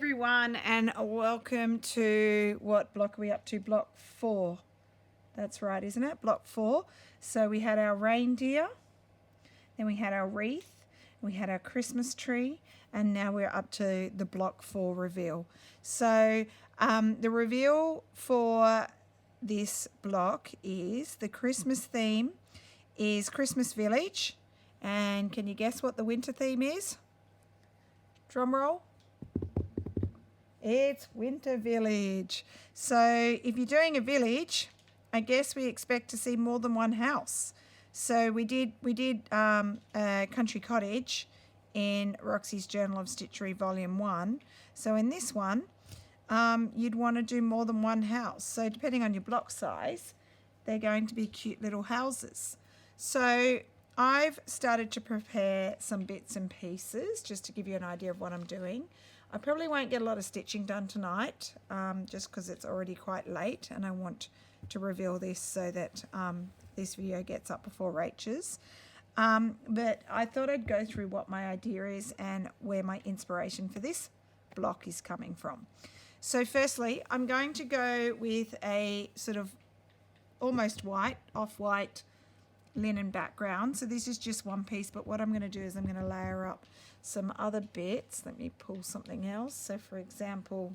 everyone, and welcome to, what block are we up to? Block 4. That's right, isn't it? Block 4. So we had our reindeer, then we had our wreath, we had our Christmas tree, and now we're up to the block 4 reveal. So the reveal for this block is the Christmas theme is Christmas Village. And can you guess what the winter theme is? Drum roll. It's Winter Village. So if you're doing a village, I guess we expect to see more than one house. So we did a country cottage in Roxy's Journal of Stitchery Volume 1. So in this one, you'd want to do more than one house. So depending on your block size, they're going to be cute little houses. So I've started to prepare some bits and pieces just to give you an idea of what I'm doing. I probably won't get a lot of stitching done tonight just because it's already quite late and I want to reveal this so that this video gets up before Rachel's. But I thought I'd go through what my idea is and where my inspiration for this block is coming from. So firstly, I'm going to go with a sort of almost white, off-white linen background. So this is just one piece, but what I'm going to do is I'm going to layer up some other bits. Let me pull something else. So for example,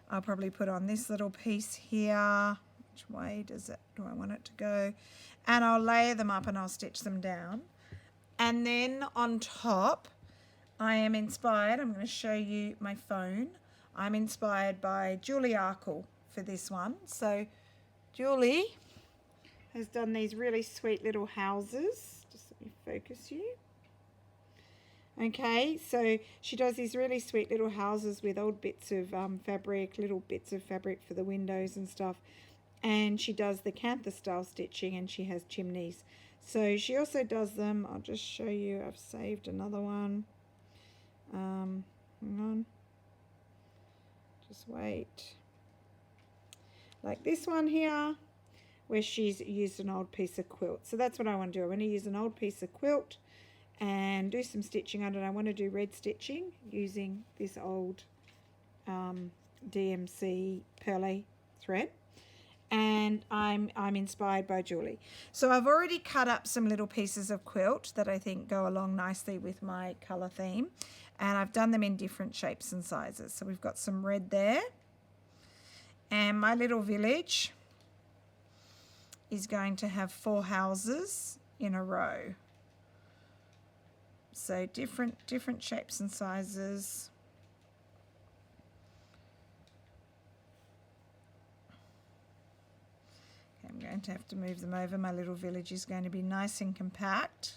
I'll probably put on this little piece here. Which way do I want it to go? And I'll layer them up and I'll stitch them down. And then on top, I am inspired. I'm going to show you my phone. I'm inspired by Julie Arkle for this one. So Julie has done these really sweet little houses. Just let me focus you. Okay, so she does these really sweet little houses with old bits of fabric, little bits of fabric for the windows and stuff. And she does the Canthor style stitching and she has chimneys. So she also does them. I'll just show you. I've saved another one. Hang on. Just wait. Like this one here, where she's used an old piece of quilt. So that's what I want to do. I want to use an old piece of quilt and do some stitching on it. I want to do red stitching using this old DMC Pearly thread. And I'm inspired by Julie. So I've already cut up some little pieces of quilt that I think go along nicely with my colour theme. And I've done them in different shapes and sizes. So we've got some red there. And my little village is going to have 4 houses in a row. So different shapes and sizes. Okay, I'm going to have to move them over. My little village is going to be nice and compact.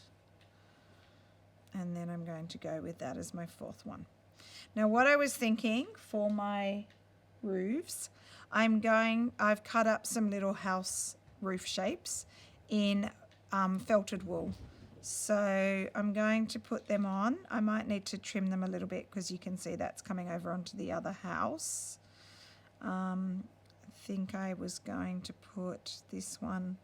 And then I'm going to go with that as my 4th one. Now what I was thinking for my roofs, I've cut up some little house roof shapes in felted wool. So I'm going to put them on. I might need to trim them a little bit because you can see that's coming over onto the other house. I think I was going to put this one.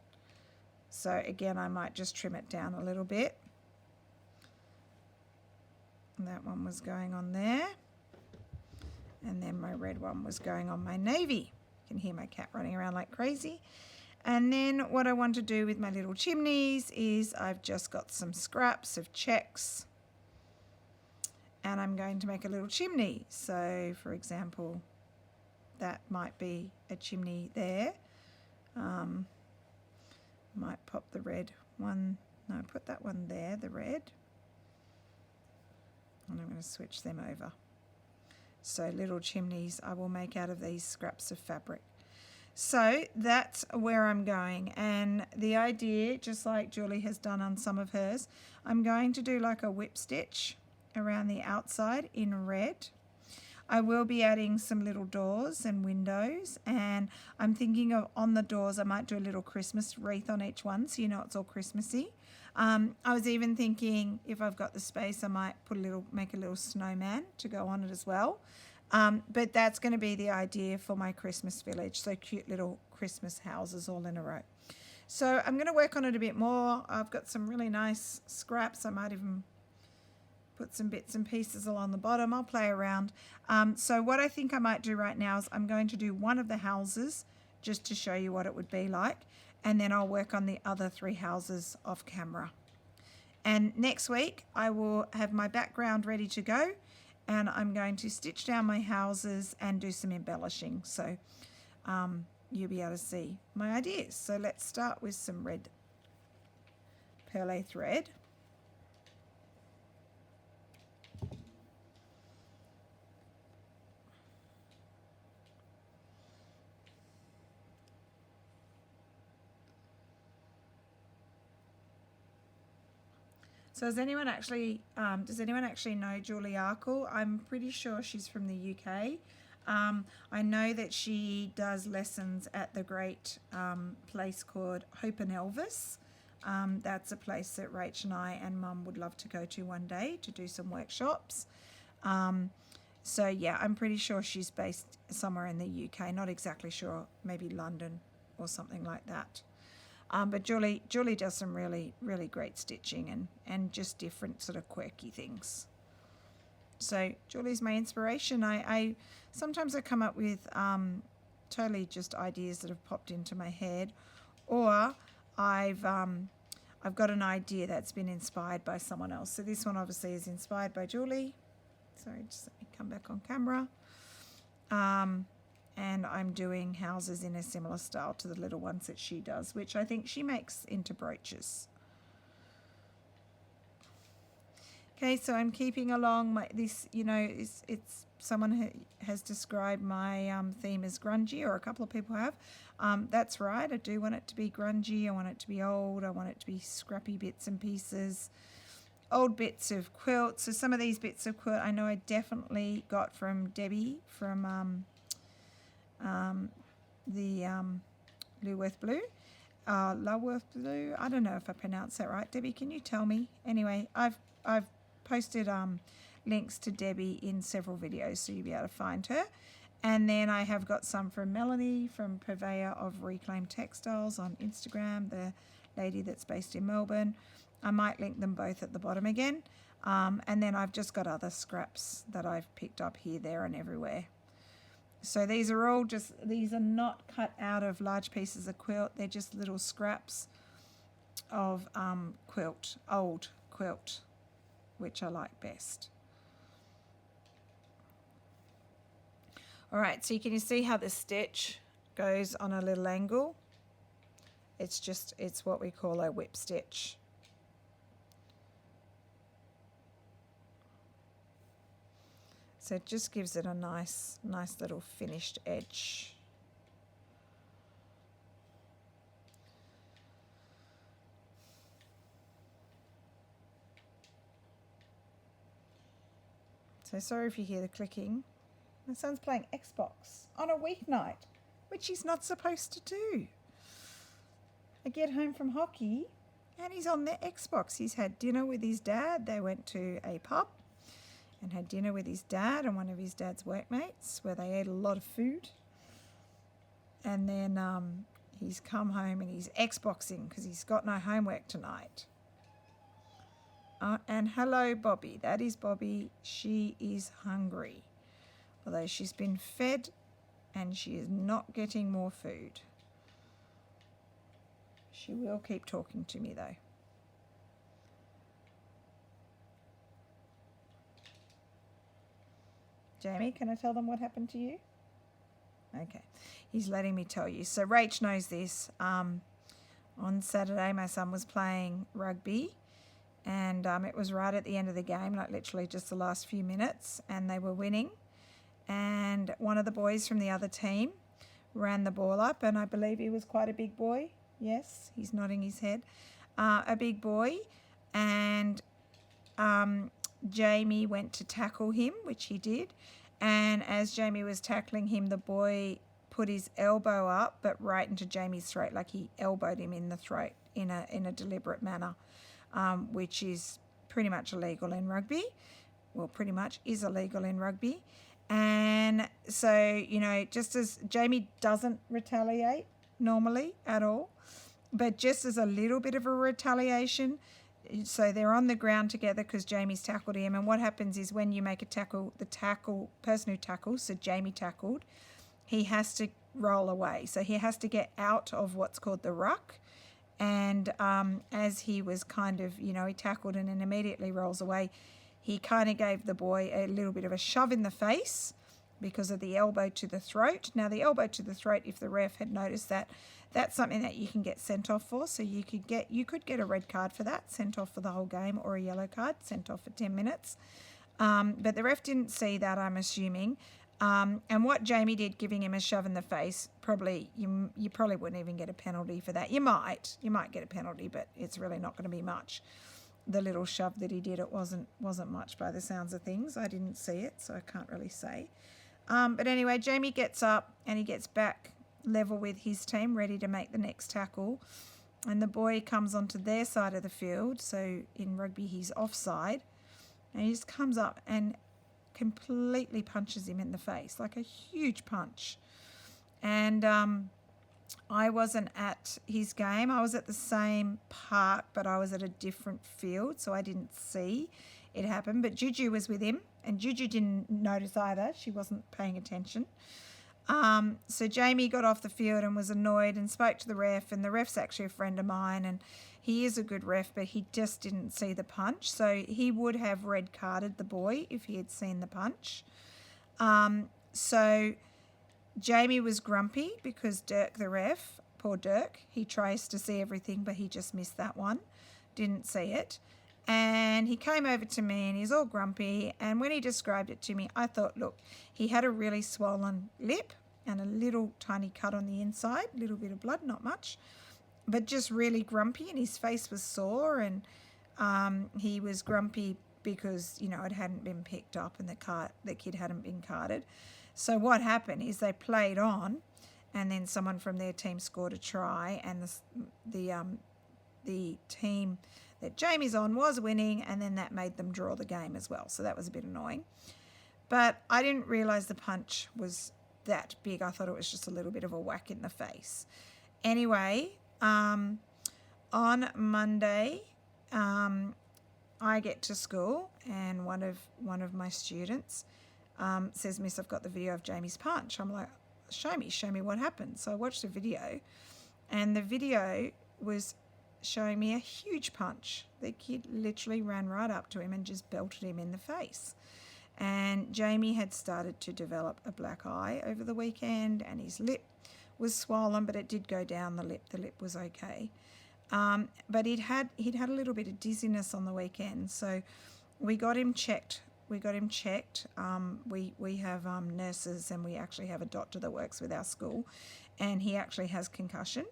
So again, I might just trim it down a little bit. And that one was going on there. And then my red one was going on my navy. You can hear my cat running around like crazy. And then what I want to do with my little chimneys is I've just got some scraps of checks and I'm going to make a little chimney. So for example, that might be a chimney there. Might pop the red one. No, put that one there, the red. And I'm going to switch them over. So little chimneys I will make out of these scraps of fabric. So that's where I'm going, and the idea, just like Julie has done on some of hers, I'm going to do like a whip stitch around the outside in red. I will be adding some little doors and windows, and I'm thinking of on the doors I might do a little Christmas wreath on each one so you know it's all Christmassy. I was even thinking if I've got the space I might make a little snowman to go on it as well. But that's going to be the idea for my Christmas village. So cute little Christmas houses all in a row. So I'm going to work on it a bit more. I've got some really nice scraps. I might even put some bits and pieces along the bottom. I'll play around. So what I think I might do right now is I'm going to do one of the houses just to show you what it would be like, and then I'll work on the other 3 houses off camera. And next week I will have my background ready to go, and I'm going to stitch down my houses and do some embellishing. So you'll be able to see my ideas. So let's start with some red perlé thread. So does anyone actually know Julie Arkle? I'm pretty sure she's from the UK. I know that she does lessons at the great place called Hope and Elvis. That's a place that Rach and I and Mum would love to go to one day to do some workshops. So yeah, I'm pretty sure she's based somewhere in the UK. Not exactly sure, maybe London or something like that. But Julie does some really, really great stitching and just different sort of quirky things. So Julie's my inspiration. I sometimes I come up with totally just ideas that have popped into my head, or I've got an idea that's been inspired by someone else. So this one obviously is inspired by Julie. Sorry, just let me come back on camera. And I'm doing houses in a similar style to the little ones that she does, which I think she makes into brooches. Okay, so I'm keeping along this, it's someone has described my theme as grungy, or a couple of people have. That's right, I do want it to be grungy, I want it to be old, I want it to be scrappy bits and pieces, old bits of quilt. So some of these bits of quilt I know I definitely got from Debbie from Lulworth Blue. Lulworth Blue, I don't know if I pronounced that right. Debbie, can you tell me? Anyway, I've posted links to Debbie in several videos, so you'll be able to find her. And then I have got some from Melanie from Purveyor of Reclaimed Textiles on Instagram, the lady that's based in Melbourne. I might link them both at the bottom again. And then I've just got other scraps that I've picked up here, there and everywhere. So these are all these are not cut out of large pieces of quilt. They're just little scraps of old quilt, which I like best. All right, so can you see how the stitch goes on a little angle? It's what we call a whip stitch. So it just gives it a nice little finished edge. So sorry if you hear the clicking. My son's playing Xbox on a weeknight, which he's not supposed to do. I get home from hockey and he's on the Xbox. He's had dinner with his dad. They went to a pub and had dinner with his dad and one of his dad's workmates where they ate a lot of food. And then he's come home and he's Xboxing because he's got no homework tonight. And hello, Bobby. That is Bobby. She is hungry. Although she's been fed and she is not getting more food. She will keep talking to me though. Jamie, can I tell them what happened to you? Okay, he's letting me tell you. So Rach knows this. On Saturday, my son was playing rugby, and it was right at the end of the game, like literally just the last few minutes, and they were winning. And one of the boys from the other team ran the ball up, and I believe he was quite a big boy. Yes, he's nodding his head. A big boy, and Jamie went to tackle him, which he did, and as Jamie was tackling him, the boy put his elbow up, but right into Jamie's throat, like he elbowed him in the throat in a deliberate manner, which is pretty much illegal in rugby. Well, pretty much is illegal in rugby. And so, just as Jamie doesn't retaliate normally at all, but just as a little bit of a retaliation, so they're on the ground together because Jamie's tackled him. And what happens is when you make a tackle, the person who tackles, so Jamie tackled, he has to roll away. So he has to get out of what's called the ruck. And as he was kind of, he tackled and then immediately rolls away, he kind of gave the boy a little bit of a shove in the face because of the elbow to the throat. Now, the elbow to the throat, if the ref had noticed that, that's something that you can get sent off for. So you could get a red card for that, sent off for the whole game, or a yellow card, sent off for 10 minutes. But the ref didn't see that, I'm assuming. And what Jamie did, giving him a shove in the face, probably you probably wouldn't even get a penalty for that. You might get a penalty, but it's really not going to be much. The little shove that he did, it wasn't much by the sounds of things. I didn't see it, so I can't really say. But anyway, Jamie gets up and he gets back level with his team, ready to make the next tackle. And the boy comes onto their side of the field. So in rugby, he's offside. And he just comes up and completely punches him in the face, like a huge punch. And I wasn't at his game. I was at the same park, but I was at a different field, so I didn't see it happen. But Juju was with him, and Juju didn't notice either. She wasn't paying attention. So Jamie got off the field and was annoyed and spoke to the ref, and the ref's actually a friend of mine, and he is a good ref, but he just didn't see the punch. So he would have red carded the boy if he had seen the punch. So Jamie was grumpy because Dirk, the ref, poor Dirk, he tries to see everything, but he just missed that one, didn't see it. And he came over to me and he's all grumpy. And when he described it to me, I thought, look, he had a really swollen lip and a little tiny cut on the inside, a little bit of blood, not much, but just really grumpy, and his face was sore, and he was grumpy because, it hadn't been picked up and the kid hadn't been carded. So what happened is they played on, and then someone from their team scored a try, and the team that Jamie's on was winning, and then that made them draw the game as well. So that was a bit annoying. But I didn't realise the punch was that big. I thought it was just a little bit of a whack in the face. Anyway, on Monday, I get to school, and one of my students says, "Miss, I've got the video of Jamie's punch." I'm like, show me what happened. So I watched the video, and the video was showing me a huge punch. The kid literally ran right up to him and just belted him in the face. And Jamie had started to develop a black eye over the weekend, and his lip was swollen, but it did go down the lip. The lip was okay. But he'd had a little bit of dizziness on the weekend, so we got him checked. We have nurses, and we actually have a doctor that works with our school, and he actually has concussion.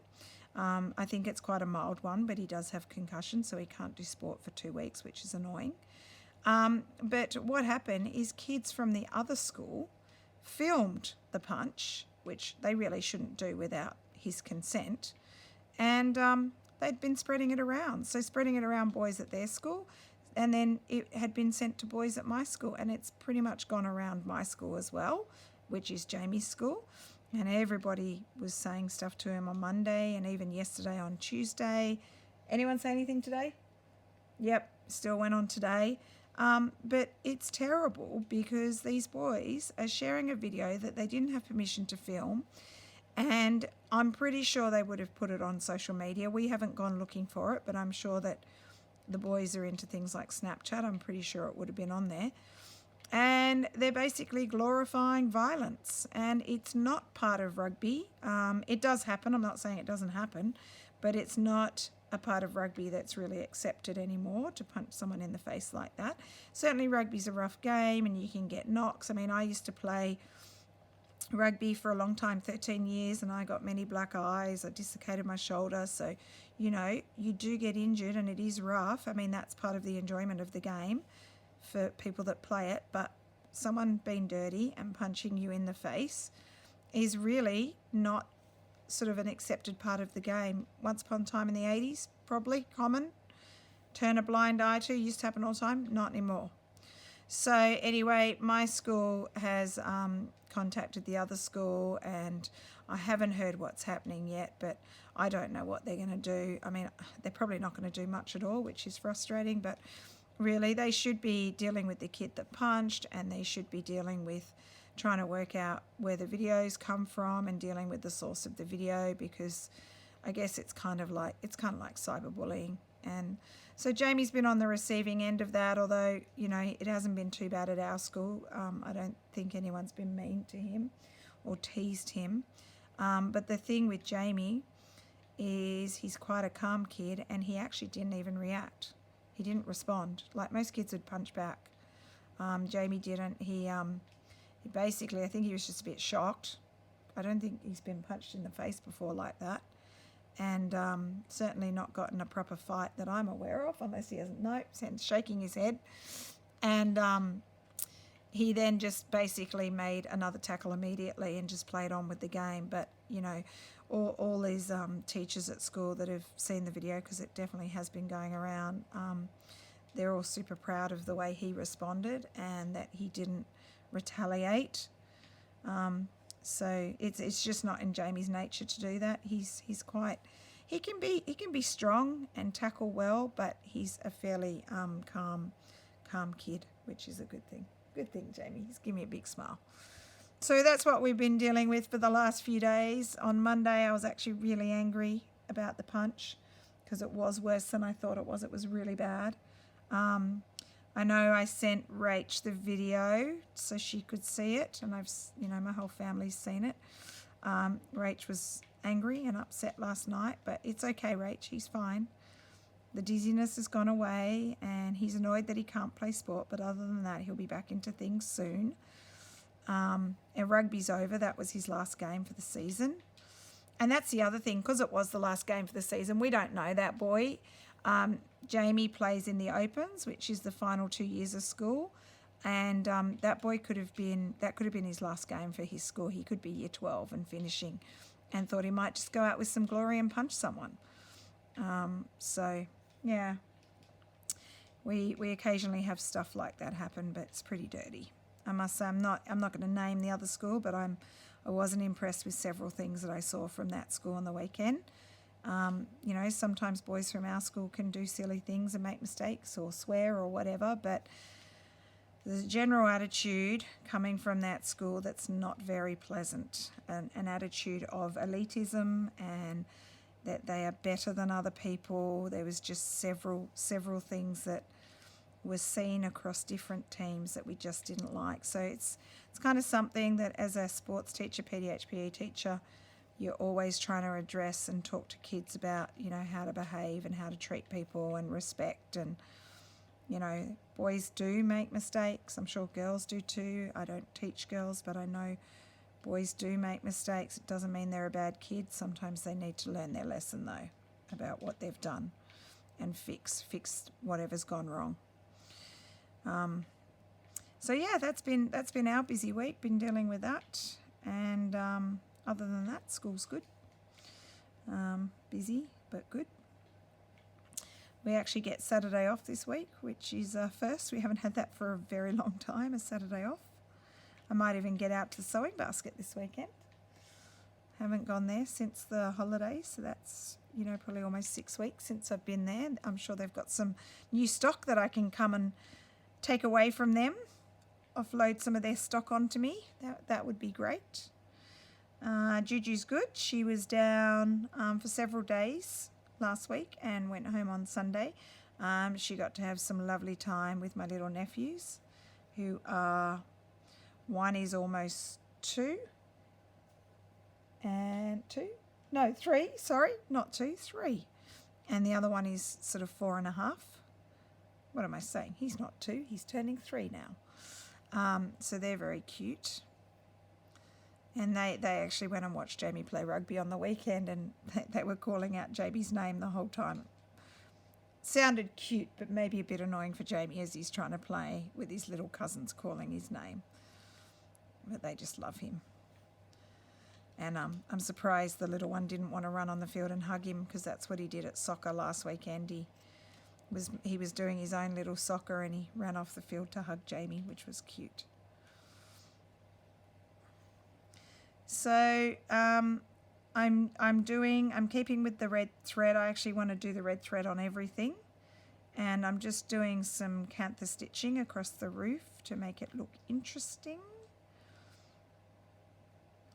I think it's quite a mild one, but he does have concussion, so he can't do sport for 2 weeks, which is annoying. But what happened is kids from the other school filmed the punch, which they really shouldn't do without his consent, and they'd been spreading it around. So spreading it around boys at their school, and then it had been sent to boys at my school, and it's pretty much gone around my school as well, which is Jamie's school. And everybody was saying stuff to him on Monday, and even yesterday on Tuesday. Anyone say anything today? Yep, still went on today. But it's terrible because these boys are sharing a video that they didn't have permission to film, and I'm pretty sure they would have put it on social media. We haven't gone looking for it, but I'm sure that the boys are into things like Snapchat. I'm pretty sure it would have been on there. And they're basically glorifying violence, and it's not part of rugby. It does happen. I'm not saying it doesn't happen, but it's not a part of rugby that's really accepted anymore, to punch someone in the face like that. Certainly rugby's a rough game, and you can get knocks. I mean, I used to play rugby for a long time, 13 years, and I got many black eyes. I dislocated my shoulder, so you do get injured, and it is rough. I mean, that's part of the enjoyment of the game for people that play it, but someone being dirty and punching you in the face is really not sort of an accepted part of the game. Once upon a time in the 80s, probably common. Turn a blind eye to, used to happen all the time, not anymore. So anyway, my school has contacted the other school, and I haven't heard what's happening yet, but I don't know what they're going to do. I mean, they're probably not going to do much at all, which is frustrating, but really they should be dealing with the kid that punched, and they should be dealing with trying to work out where the videos come from and dealing with the source of the video, because I guess it's kind of like cyberbullying. And so Jamie's been on the receiving end of that, although, you know, it hasn't been too bad at our school. I don't think anyone's been mean to him or teased him. But the thing with Jamie is he's quite a calm kid, and he actually didn't even react. He didn't respond. Like most kids would punch back. Jamie didn't. He basically, I think he was just a bit shocked. I don't think he's been punched in the face before like that. And certainly not gotten a proper fight that I'm aware of, unless he hasn't. No, he's shaking his head. And he then just basically made another tackle immediately and just played on with the game. But, you know, all these teachers at school that have seen the video, because it definitely has been going around, they're all super proud of the way he responded and that he didn't retaliate. So it's just not in Jamie's nature to do that. He can be strong and tackle well, but he's a fairly calm kid, which is a good thing. Good thing, Jamie. He's giving me a big smile. So that's what we've been dealing with for the last few days. On Monday, I was actually really angry about the punch because it was worse than I thought it was. It was really bad. I know I sent Rach the video so she could see it, and my whole family's seen it. Rach was angry and upset last night, but it's okay, Rach. He's fine. The dizziness has gone away, and he's annoyed that he can't play sport, but other than that, he'll be back into things soon. And rugby's over. That was his last game for the season. And that's the other thing, because it was the last game for the season, we don't know that boy. Jamie plays in the Opens, which is the final 2 years of school, and that boy could have been his last game for his school. He could be year 12 and finishing, and thought he might just go out with some glory and punch someone. So yeah, we occasionally have stuff like that happen, but it's pretty dirty. I must say, I'm not going to name the other school, but I wasn't impressed with several things that I saw from that school on the weekend. Sometimes boys from our school can do silly things and make mistakes or swear or whatever, but there's a general attitude coming from that school that's not very pleasant, an attitude of elitism and that they are better than other people. There was just several things that were seen across different teams that we just didn't like. So it's kind of something that as a sports teacher, PE teacher, you're always trying to address and talk to kids about, how to behave and how to treat people and respect. And, boys do make mistakes. I'm sure girls do too. I don't teach girls, but I know boys do make mistakes. It doesn't mean they're a bad kid. Sometimes they need to learn their lesson, though, about what they've done and fix whatever's gone wrong. So yeah, that's been our busy week. Been dealing with that, and other than that, school's good. Busy but good. We actually get Saturday off this week, which is a first. We haven't had that for a very long time, a Saturday off. I might even get out to the sewing basket this weekend. Haven't gone there since the holidays, so that's probably almost 6 weeks since I've been there. I'm sure they've got some new stock that I can come and take away from them, offload some of their stock onto me. That would be great. Juju's good. She was down for several days last week and went home on Sunday. She got to have some lovely time with my little nephews, who are, one is almost 2 and 3, sorry, not 2, 3. And the other one is sort of 4.5. What am I saying? He's not 2, he's turning 3 now. So they're very cute. And they actually went and watched Jamie play rugby on the weekend, and they were calling out Jamie's name the whole time. Sounded cute, but maybe a bit annoying for Jamie as he's trying to play with his little cousins calling his name. But they just love him. And I'm surprised the little one didn't want to run on the field and hug him, because that's what he did at soccer last weekend. He was doing his own little soccer, and he ran off the field to hug Jamie, which was cute. So I'm keeping with the red thread. I actually want to do the red thread on everything. And I'm just doing some cantha stitching across the roof to make it look interesting.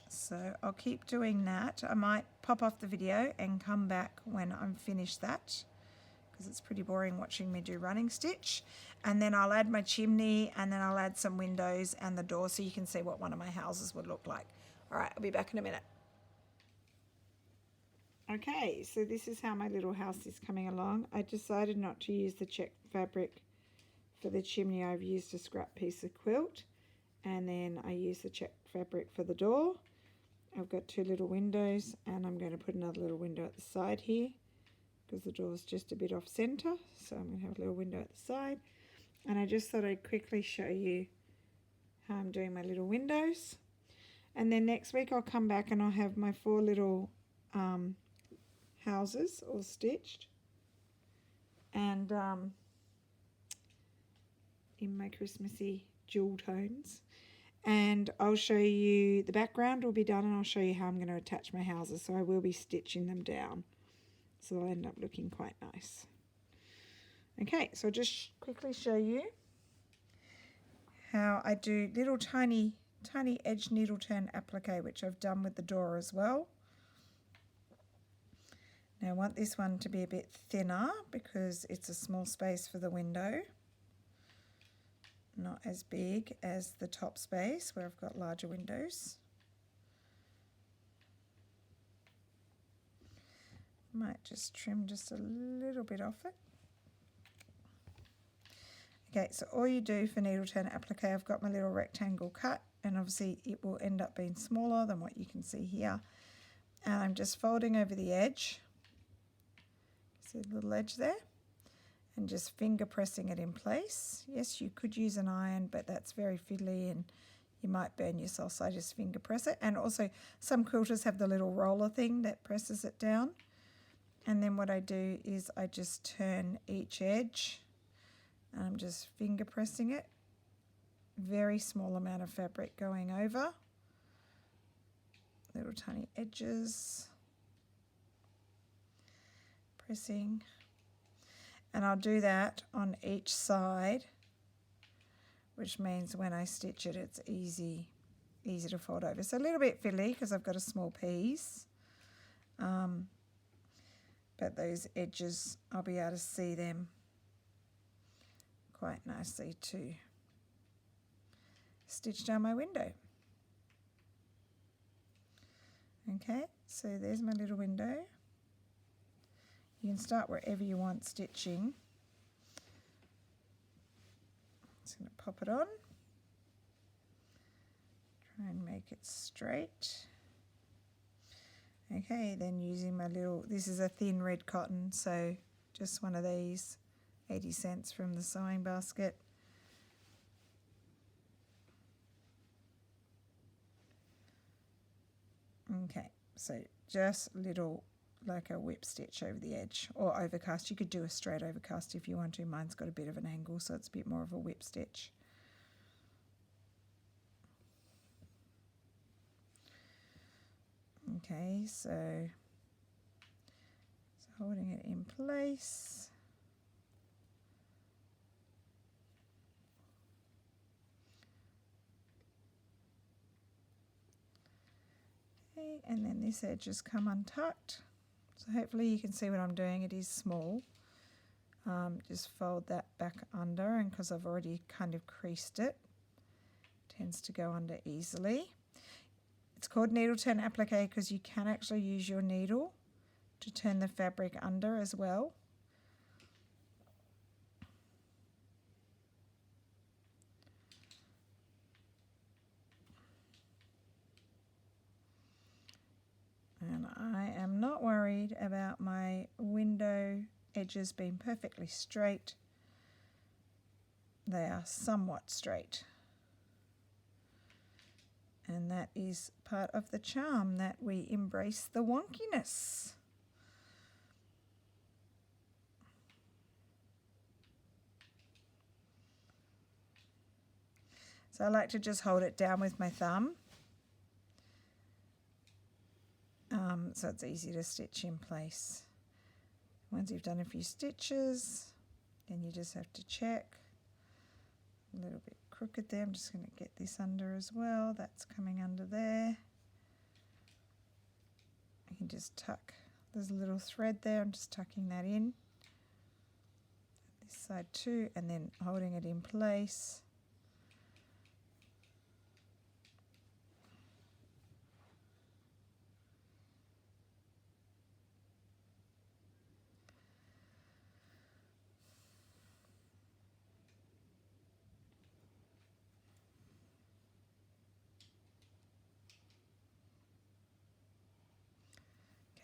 So I'll keep doing that. I might pop off the video and come back when I'm finished that, because it's pretty boring watching me do running stitch. And then I'll add my chimney, and then I'll add some windows and the door so you can see what one of my houses would look like. All right, I'll be back in a minute. Okay, so this is how my little house is coming along. I decided not to use the check fabric for the chimney. I've used a scrap piece of quilt, and then I used the check fabric for the door. I've got 2 little windows, and I'm going to put another little window at the side here because the door's just a bit off center. So I'm going to have a little window at the side. And I just thought I'd quickly show you how I'm doing my little windows. And then next week I'll come back and I'll have my 4 little houses all stitched, and in my Christmassy jewel tones, and I'll show you the background will be done, and I'll show you how I'm going to attach my houses. So I will be stitching them down, so they'll end up looking quite nice. Okay, so I'll just quickly show you how I do little tiny edge needle turn applique, which I've done with the door as well. Now I want this one to be a bit thinner because it's a small space for the window, not as big as the top space where I've got larger windows. Might just trim just a little bit off it. Okay, so all you do for needle turn applique, I've got my little rectangle cut, and obviously it will end up being smaller than what you can see here. And I'm just folding over the edge. See the little edge there? And just finger pressing it in place. Yes, you could use an iron, but that's very fiddly and you might burn yourself, so I just finger press it. And also some quilters have the little roller thing that presses it down. And then what I do is I just turn each edge, and I'm just finger pressing it. Very small amount of fabric going over. Little tiny edges. Pressing, and I'll do that on each side, which means when I stitch it, it's easy to fold over. So a little bit fiddly because I've got a small piece, but those edges I'll be able to see them quite nicely to stitch down my window. Okay, so there's my little window. You can start wherever you want stitching. Just going to pop it on. Try and make it straight. Okay, then using my little, this is a thin red cotton, so just one of these, 80 cents from the sewing basket. Okay, so just little, like a whip stitch over the edge, or overcast. You could do a straight overcast if you want to. Mine's got a bit of an angle, so it's a bit more of a whip stitch. Okay, so holding it in place. Okay, and then this edge has come untucked. So hopefully you can see what I'm doing. It is small. Just fold that back under, and because I've already kind of creased it, tends to go under easily. It's called needle turn applique because you can actually use your needle to turn the fabric under as well. And I am not worried about my window edges being perfectly straight. They are somewhat straight. And that is part of the charm, that we embrace the wonkiness. So I like to just hold it down with my thumb. so it's easy to stitch in place. Once you've done a few stitches, then you just have to check. A little bit crooked there. I'm just going to get this under as well. That's coming under there. I can just tuck. There's a little thread there. I'm just tucking that in. This side too, and then holding it in place.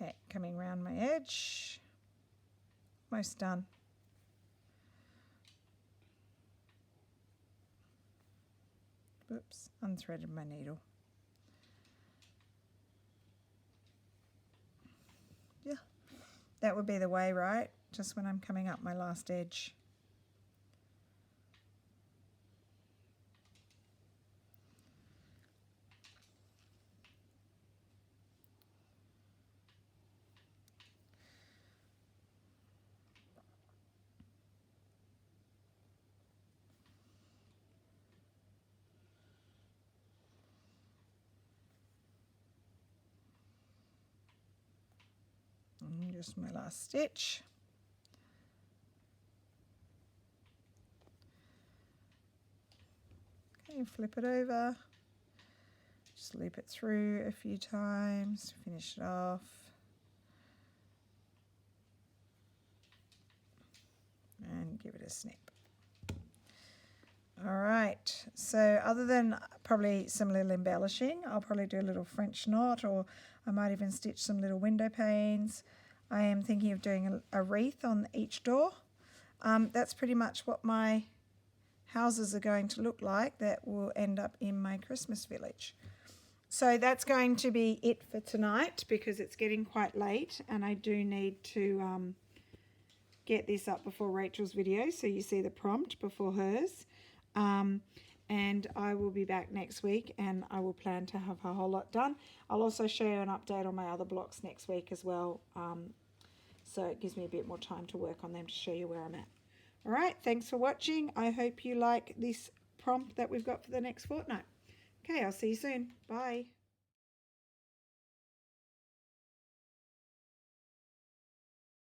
Okay, coming around my edge, almost done. Whoops, unthreaded my needle. Yeah, that would be the way, right? Just when I'm coming up my last edge. And just my last stitch. Okay, flip it over. Just loop it through a few times, finish it off. And give it a snip. All right, so other than probably some little embellishing, I'll probably do a little French knot, or I might even stitch some little window panes. I am thinking of doing a wreath on each door. That's pretty much what my houses are going to look like that will end up in my Christmas village. So that's going to be it for tonight because it's getting quite late and I do need to get this up before Rachel's video so you see the prompt before hers. And I will be back next week and I will plan to have a whole lot done. I'll also show you an update on my other blocks next week as well. So it gives me a bit more time to work on them to show you where I'm at. All right, thanks for watching. I hope you like this prompt that we've got for the next fortnight. Okay, I'll see you soon. Bye.